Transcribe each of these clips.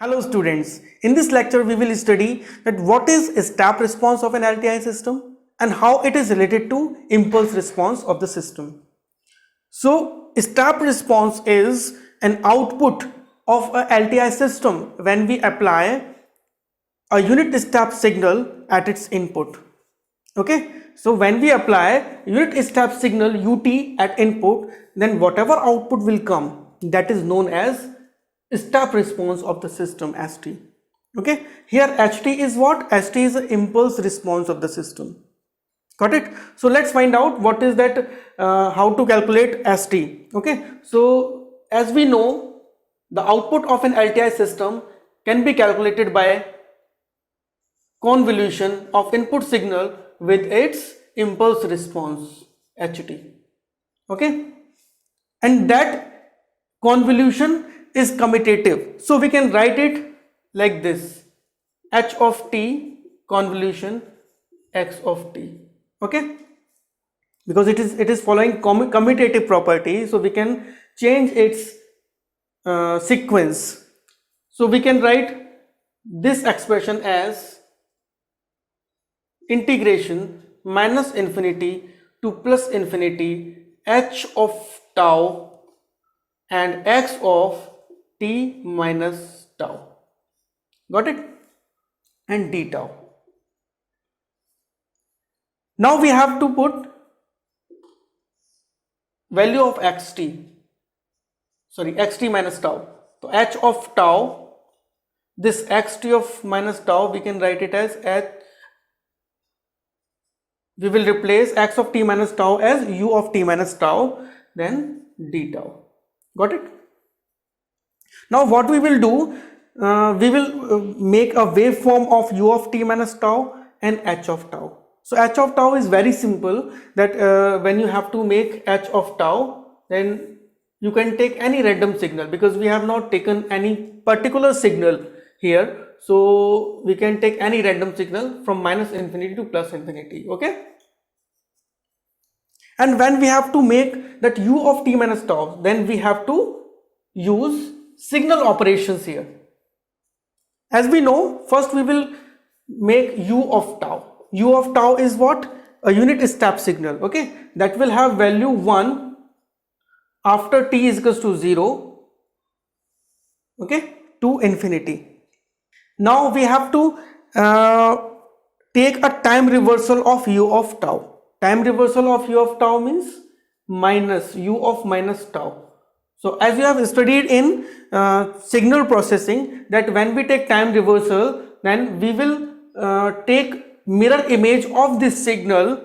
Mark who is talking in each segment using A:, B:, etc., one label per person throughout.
A: Hello students, in this lecture we will study that what is step response of an LTI system and how it is related to impulse response of the system. So step response is an output of a LTI system when we apply a unit step signal at its input. Okay, so when we apply unit step signal UT at input, then whatever output will come, that is known as step response of the system ST. Okay, here HT is what? ST is the impulse response of the system. Got it? So let's find out what is that, how to calculate ST. Okay, so as we know, the output of an LTI system can be calculated by convolution of input signal with its impulse response HT. Okay, and that convolution is commutative, so we can write it like this: h of t convolution x of t. Okay, because it is following commutative property, so we can change its sequence. So we can write this expression as integration minus infinity to plus infinity h of tau and x of t minus tau. Got it? And d tau. Now we have to put value of xt minus tau. So h of tau, this xt of minus tau, we can write it as we will replace x of t minus tau as u of t minus tau, then d tau. Got it? Now what we will do, we will make a waveform of u of t minus tau and h of tau. So h of tau is very simple, that when you have to make h of tau, then you can take any random signal, because we have not taken any particular signal here. So we can take any random signal from minus infinity to plus infinity. Okay, and when we have to make that u of t minus tau, then we have to use signal operations here. As we know, first we will make u of tau. U of tau is what? A unit step signal. Okay, that will have value 1 after t is equals to 0, okay, to infinity. Now we have to take a time reversal of u of tau. Time reversal of u of tau means minus u of minus tau. So as you have studied in signal processing, that when we take time reversal, then we will take mirror image of this signal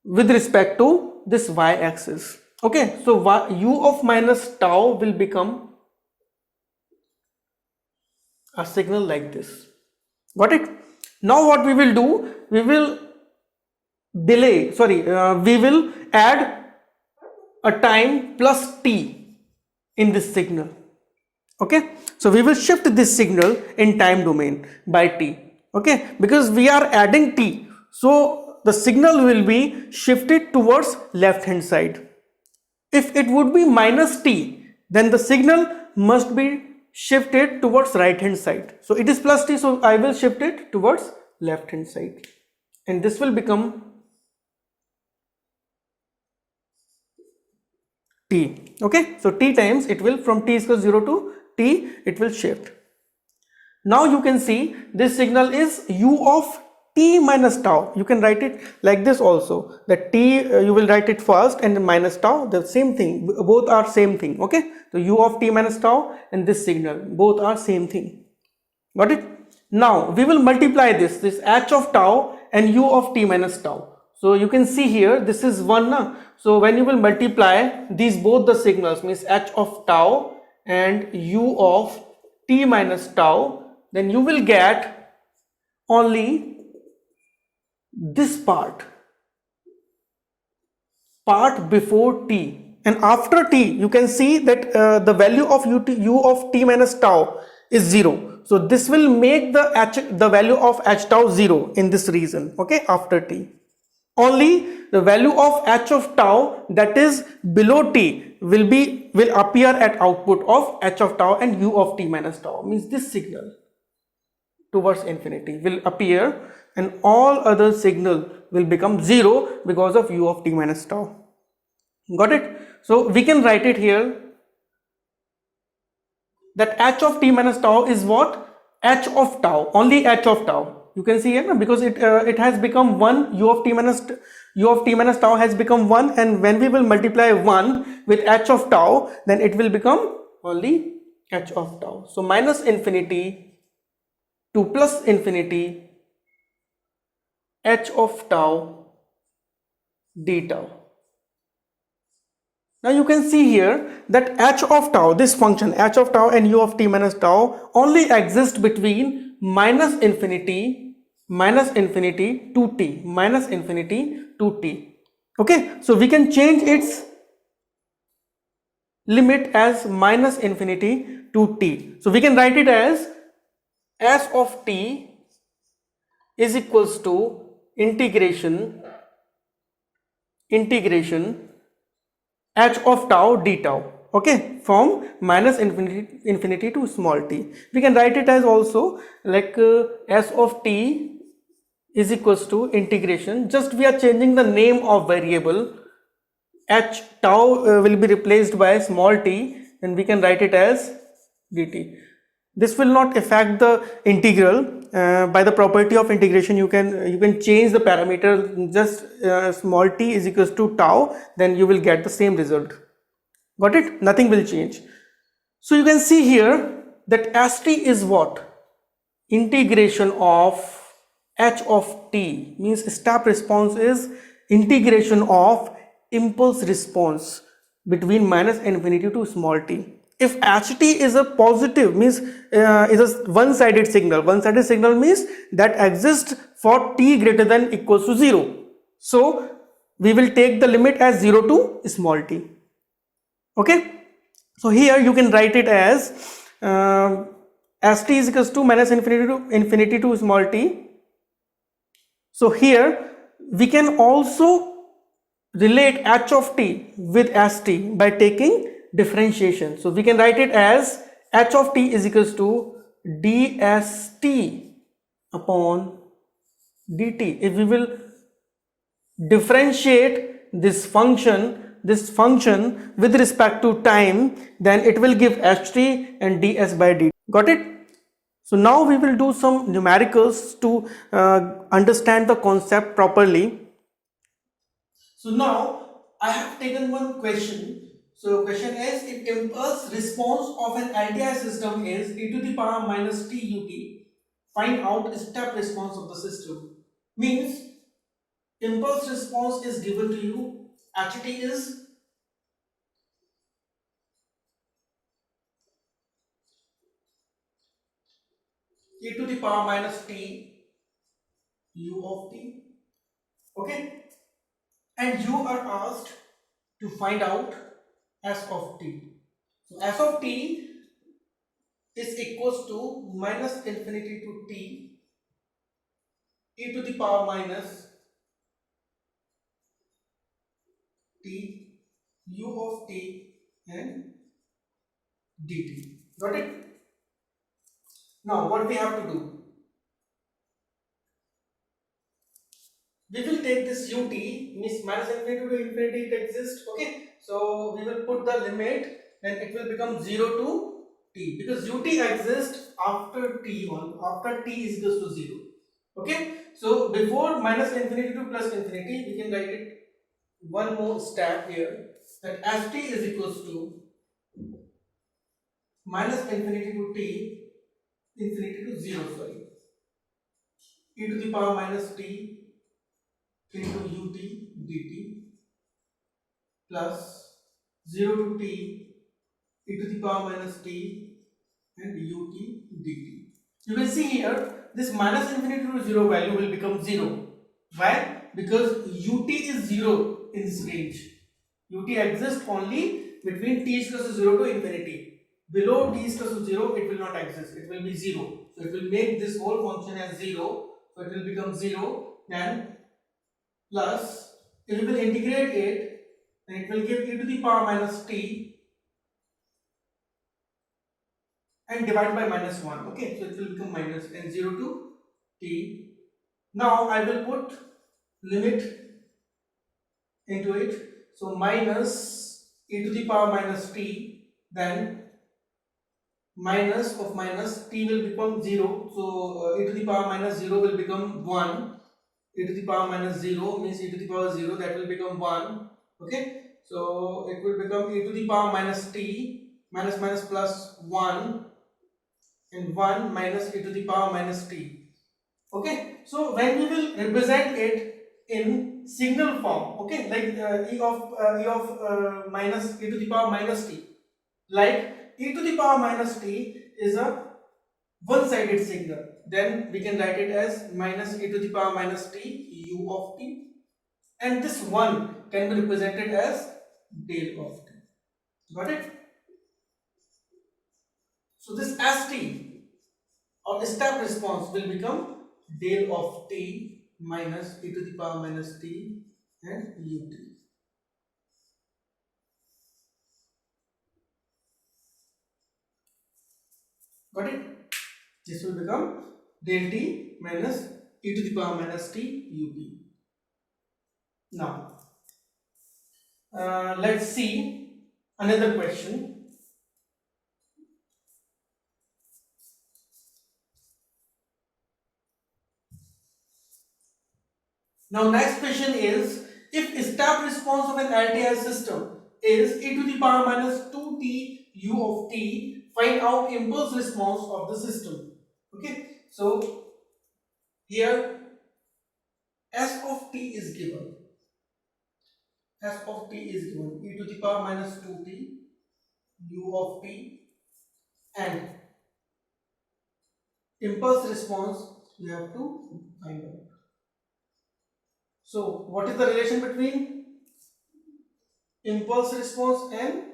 A: with respect to this y-axis. Okay, so u of minus tau will become a signal like this. Got it? Now what we will do, we will we will add a time plus t in this signal. Okay, so we will shift this signal in time domain by t. Okay, because we are adding t, so the signal will be shifted towards left hand side. If it would be minus t, then the signal must be shifted towards right hand side. So it is plus t, so I will shift it towards left hand side, and this will become t. Okay, so t times it will, from t equals 0 to t, it will shift. Now you can see this signal is u of t minus tau. You can write it like this also, that t you will write it first and then minus tau, the same thing, both are same thing. Okay, so u of t minus tau and this signal, both are same thing. Got it? Now we will multiply this h of tau and u of t minus tau. So you can see here, this is 1 na? So when you will multiply these both the signals, means h of tau and u of t minus tau, then you will get only this part before t, and after t you can see that the value of u of t minus tau is 0. So this will make the value of h tau 0 in this region. Okay, after t. only the value of h of tau that is below t will appear at output of h of tau, and u of t minus tau means this signal towards infinity will appear, and all other signal will become zero because of u of t minus tau. Got it? So we can write it here that h of t minus tau is what? H of tau, only h of tau. You can see here because it has become 1, u of t minus tau has become 1, and when we will multiply 1 with h of tau, then it will become only h of tau. So minus infinity to plus infinity h of tau d tau. Now you can see here that h of tau, this function h of tau and u of t minus tau only exist between minus infinity to t, minus infinity to t. Okay, so we can change its limit as minus infinity to t. So we can write it as s of t is equals to integration h of tau d tau. Okay, from minus infinity to small t. We can write it as also like s of t is equals to integration, just we are changing the name of variable, h tau will be replaced by small t, and we can write it as dt. This will not affect the integral. By the property of integration, you can change the parameter, just small t is equals to tau, then you will get the same result. Got it? Nothing will change. So you can see here that st is what? Integration of h of t, means step response is integration of impulse response between minus infinity to small t. If ht is a positive, means is a one-sided signal. One-sided signal means that exists for t greater than equals to 0. So we will take the limit as 0 to small t. Okay, so here you can write it as st is equals to minus infinity to small t. So here we can also relate h of t with st by taking differentiation. So we can write it as h of t is equals to dst upon dt. If we will differentiate this function with respect to time, then it will give ht and ds by dt. Got it? So now we will do some numericals to understand the concept properly. So now I have taken one question. So question is, if impulse response of an LTI system is e to the power minus t ut, find out step response of the system. Means impulse response is given to you, ht is e to the power minus t u of t. Okay, and you are asked to find out s of t. So s of t is equals to minus infinity to t e to the power minus t u of t and dt. Got it? Now what we have to do? We will take this ut, means minus infinity to infinity it exists. Okay, so we will put the limit, then it will become 0 to t, because ut exists after t after t is equals to 0. Okay, so before minus infinity to plus infinity, we can write it one more step here, that st is equals to minus infinity to t infinity to 0, sorry, e to the power minus t into ut dt plus 0 to t e to the power minus t and ut dt. You can see here this minus infinity to 0 value will become 0. Why? Because ut is 0 in this range. Ut exists only between t is equals to 0 to infinity. Below t is equals to 0, it will not exist. It will be 0. So it will make this whole function as 0. So it will become 0. Then plus, if we will integrate it, then it will give e to the power minus t and divide by minus 1. Okay, so it will become minus and 0 to t. Now I will put limit into it. So minus e to the power minus t, then minus of minus t will become 0. So e to the power minus 0 will become 1. E to the power minus 0 means e to the power 0, that will become 1. Okay, so it will become e to the power minus t, minus minus plus 1, and 1 minus e to the power minus t. Okay, so when we will represent it in signal form, okay, like e of minus e to the power minus t, like e to the power minus t is a one-sided signal, then we can write it as minus e to the power minus t u of t, and this 1 can be represented as del of t. Got it? So this st or step response will become del of t minus e to the power minus t and ut. Got it? This will become del t minus e to the power minus t ut. Now, let's see another question. Now, next question is, if step response of an LTI system is e to the power minus 2t u of t, find out impulse response of the system. Okay, so here s of t is given. S of t is given e to the power minus 2t u of t, and impulse response you have to find out. So what is the relation between impulse response and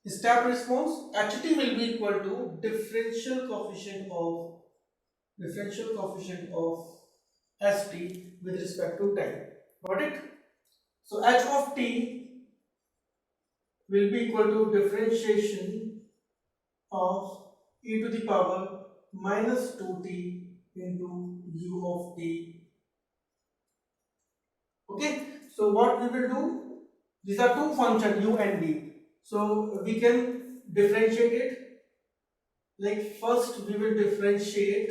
A: step response? Ht will be equal to differential coefficient of st with respect to time. Got it? So h of t will be equal to differentiation of e to the power minus 2t into u of t. Okay, so what we will do, these are two functions u and v, so we can differentiate it. Like first we will differentiate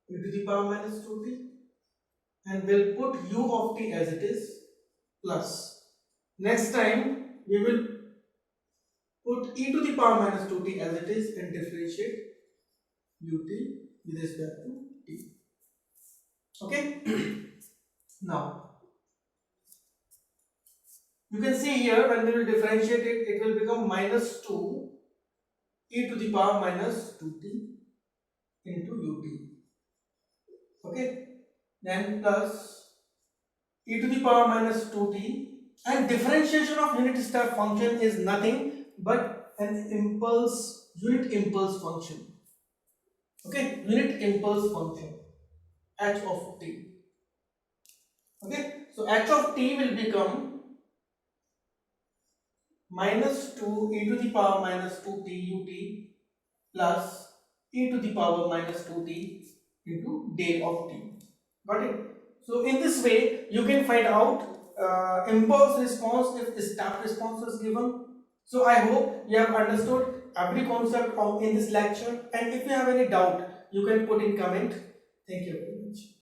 A: e to the power minus 2t and we'll put u of t as it is, plus next time we will put e to the power minus 2t as it is and differentiate ut with respect to t. Okay. Now you can see here, when we will differentiate it, it will become minus 2 e to the power minus 2t into ut. Okay, then plus e to the power minus 2t, and differentiation of unit step function is nothing but an unit impulse function. Okay, unit impulse function h of t. Okay, so h of t will become minus 2 e to the power minus 2t ut plus e to the power minus 2t into del of t. Got it? So in this way you can find out impulse response if step response is given. So I hope you have understood every concept in this lecture, and if you have any doubt you can put in comment. Thank you very much.